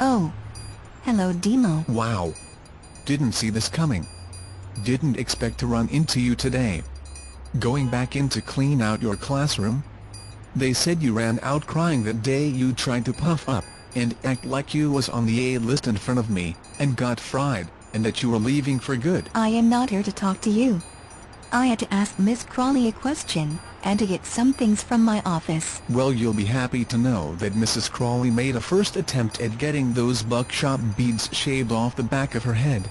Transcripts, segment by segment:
Oh, hello Deemo. Wow. Didn't see this coming. Didn't expect to run into you today. Going back in to clean out your classroom? They said you ran out crying that day you tried to puff up and act like you was on the A-list in front of me, and got fried, and that you were leaving for good. I am not here to talk to you. I had to ask Miss Crawley a question, and to get some things from my office. Well, you'll be happy to know that Mrs. Crawley made a first attempt at getting those buckshot beads shaved off the back of her head.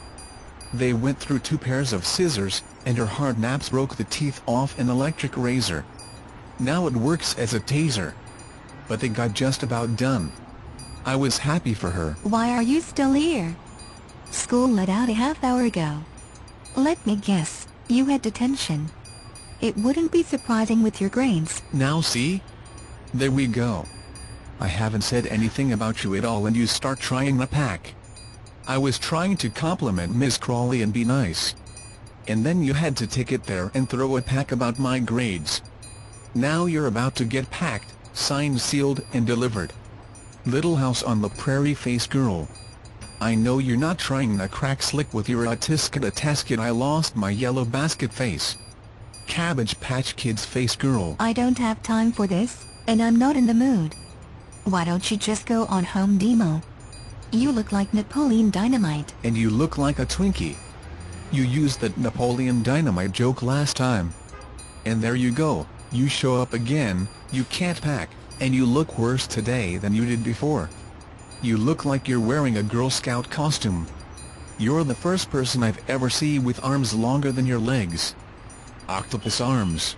They went through 2 pairs of scissors, and her hard naps broke the teeth off an electric razor. Now it works as a taser. But they got just about done. I was happy for her. Why are you still here? School let out a half hour ago. Let me guess, you had detention. It wouldn't be surprising with your grades. Now see? There we go. I haven't said anything about you at all and you start trying to pack. I was trying to compliment Miss Crawley and be nice. And then you had to take it there and throw a pack about my grades. Now you're about to get packed, signed, sealed, and delivered. Little house on the prairie face girl. I know you're not trying to crack slick with your tasket I lost my yellow basket face. Cabbage Patch Kids face girl. I don't have time for this, and I'm not in the mood. Why don't you just go on home, Deemo? You look like Napoleon Dynamite. And you look like a Twinkie. You used that Napoleon Dynamite joke last time. And there you go, you show up again, you can't pack, and you look worse today than you did before. You look like you're wearing a Girl Scout costume. You're the first person I've ever seen with arms longer than your legs. Octopus arms.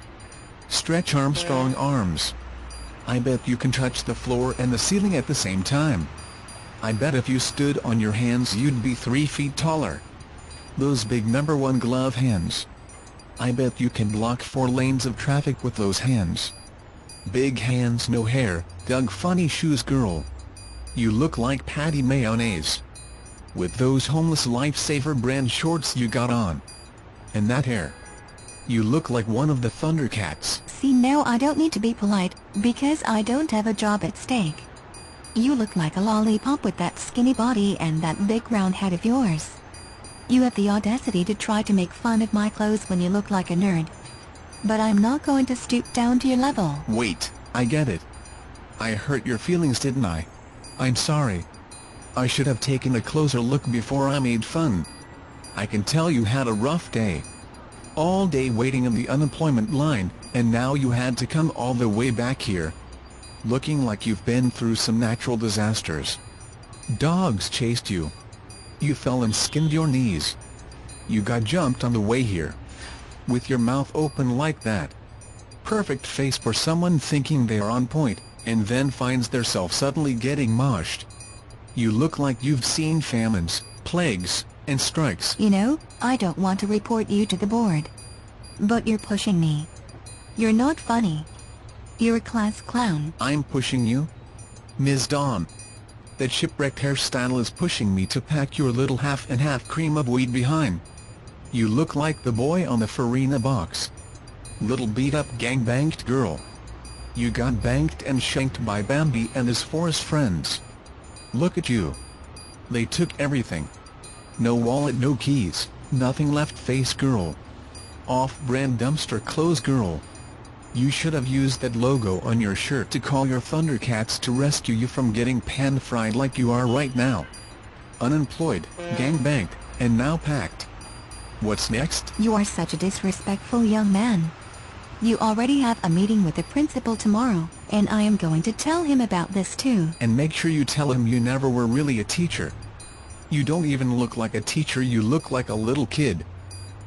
Stretch Armstrong arms. I bet you can touch the floor and the ceiling at the same time. I bet if you stood on your hands you'd be 3 feet taller. Those big #1 glove hands. I bet you can block 4 lanes of traffic with those hands. Big hands, no hair, Doug Funny Shoes girl. You look like Patty Mayonnaise. With those homeless Lifesaver brand shorts you got on. And that hair. You look like one of the Thundercats. See, now I don't need to be polite, because I don't have a job at stake. You look like a lollipop with that skinny body and that big round head of yours. You have the audacity to try to make fun of my clothes when you look like a nerd. But I'm not going to stoop down to your level. Wait, I get it. I hurt your feelings, didn't I? I'm sorry. I should have taken a closer look before I made fun. I can tell you had a rough day. All day waiting in the unemployment line, and now you had to come all the way back here. Looking like you've been through some natural disasters. Dogs chased you. You fell and skinned your knees. You got jumped on the way here. With your mouth open like that. Perfect face for someone thinking they're on point, and then finds theirself suddenly getting moshed. You look like you've seen famines, plagues, and strikes. You know, I don't want to report you to the board. But you're pushing me. You're not funny. You're a class clown. I'm pushing you? Ms. Dawn. That shipwrecked hairstyle is pushing me to pack your little half and half cream of weed behind. You look like the boy on the Farina box. Little beat-up gang-banged girl. You got banked and shanked by Bambi and his forest friends. Look at you. They took everything. No wallet, no keys, nothing left face girl. Off-brand dumpster clothes girl. You should have used that logo on your shirt to call your Thundercats to rescue you from getting pan-fried like you are right now. Unemployed, gang-banged, and now packed. What's next? You are such a disrespectful young man. You already have a meeting with the principal tomorrow, and I am going to tell him about this too. And make sure you tell him you never were really a teacher. You don't even look like a teacher, you look like a little kid.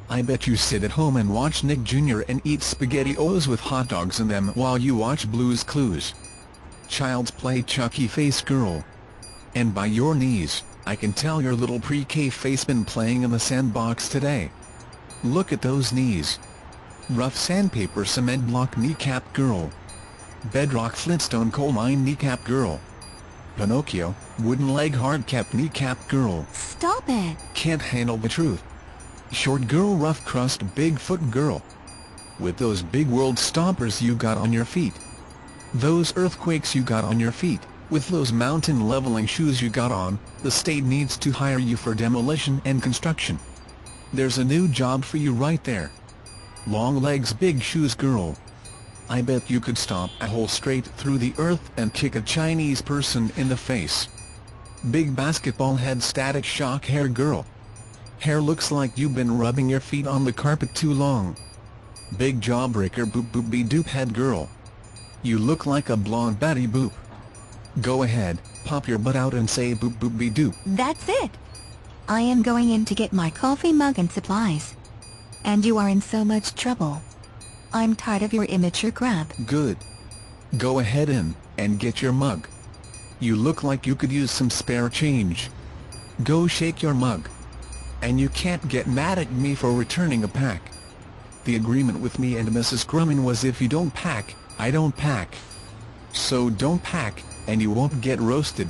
I bet you sit at home and watch Nick Jr. and eat SpaghettiOs with hot dogs in them while you watch Blue's Clues. Child's Play Chucky face girl. And by your knees, I can tell your little pre-K face been playing in the sandbox today. Look at those knees. Rough sandpaper cement block kneecap girl. Bedrock Flintstone coal mine kneecap girl. Pinocchio, wooden leg hard cap kneecap girl. Stop it! Can't handle the truth. Short girl, rough crust Bigfoot girl. With those big world stompers you got on your feet. Those earthquakes you got on your feet. With those mountain leveling shoes you got on, the state needs to hire you for demolition and construction. There's a new job for you right there. Long legs big shoes girl. I bet you could stomp a hole straight through the earth and kick a Chinese person in the face. Big basketball head static shock hair girl. Hair looks like you've been rubbing your feet on the carpet too long. Big jawbreaker boop boop be doop head girl. You look like a blonde Betty Boop. Go ahead, pop your butt out and say boop boop be doop. That's it. I am going in to get my coffee mug and supplies. And you are in so much trouble. I'm tired of your immature crap. Good. Go ahead in, and get your mug. You look like you could use some spare change. Go shake your mug. And you can't get mad at me for returning a pack. The agreement with me and Mrs. Grumman was if you don't pack, I don't pack. So don't pack, and you won't get roasted.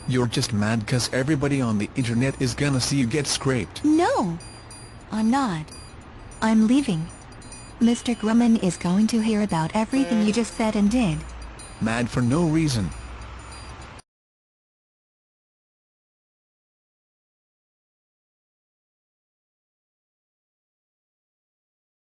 You're just mad 'cause everybody on the internet is gonna see you get scraped. No! I'm not. I'm leaving. Mr. Grumman is going to hear about everything you just said and did. Mad for no reason.